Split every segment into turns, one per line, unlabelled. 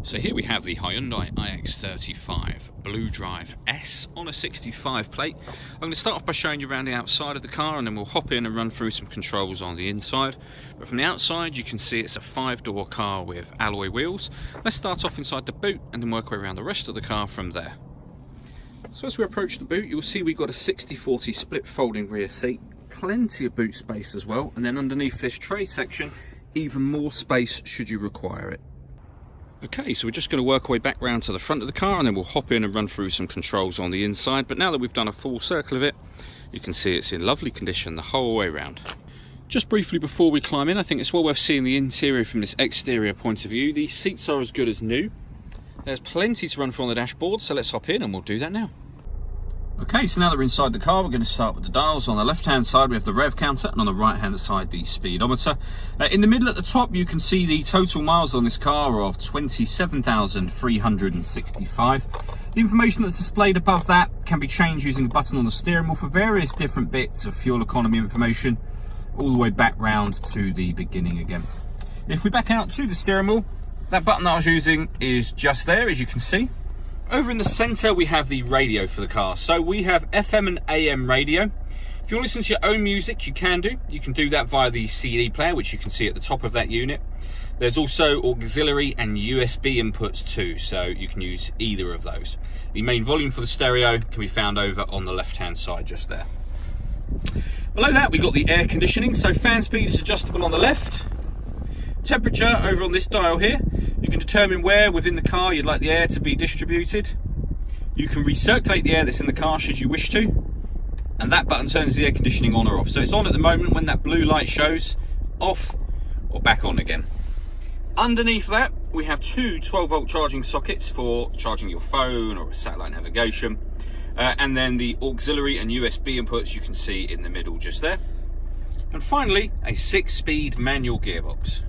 So here we have the Hyundai IX35 Blue Drive S on a 65 plate. I'm going to start off by showing you around the outside of the car, and then we'll hop in and run through some controls on the inside. But from the outside you can see it's a 5-door car with alloy wheels. Let's start off inside the boot and then work our way around the rest of the car from there. So as we approach the boot, you'll see we've got a 60/40 split folding rear seat, plenty of boot space as well, and then underneath this tray section even more space should you require it. Okay, so we're just going to work our way back round to the front of the car, and then we'll hop in and run through some controls on the inside. But now that we've done a full circle of it, you can see it's in lovely condition the whole way around. Just briefly before we climb in, I think it's well worth seeing the interior from this exterior point of view. These seats are as good as new. There's plenty to run through on the dashboard, so let's hop in and we'll do that now. Okay, so now that we're inside the car, we're going to start with the dials. On the left-hand side, we have the rev counter, and on the right-hand side, the speedometer. In the middle at the top, you can see the total miles on this car of 27,365. The information that's displayed above that can be changed using a button on the steering wheel for various different bits of fuel economy information, all the way back round to the beginning again. If we back out to the steering wheel, that button that I was using is just there, as you can see. Over in the centre we have the radio for the car. So we have FM and AM radio. If you want to listen to your own music, you can do. You can do that via the CD player, which you can see at the top of that unit. There's also auxiliary and USB inputs too, so you can use either of those. The main volume for the stereo can be found over on the left hand side just there. Below that we've got the air conditioning, so fan speed is adjustable on the left. Temperature over on this dial here. You can determine where within the car you'd like the air to be distributed. You can recirculate the air that's in the car should you wish to, and that button turns the air conditioning on or off. So it's on at the moment. When that blue light shows, off or back on again. Underneath that we have two 12-volt charging sockets for charging your phone or satellite navigation, and then the auxiliary and USB inputs you can see in the middle just there. And finally, a 6-speed manual gearbox.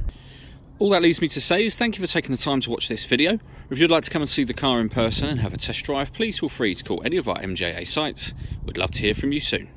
All that leaves me to say is thank you for taking the time to watch this video. If you'd like to come and see the car in person and have a test drive, please feel free to call any of our MJA sites. We'd love to hear from you soon.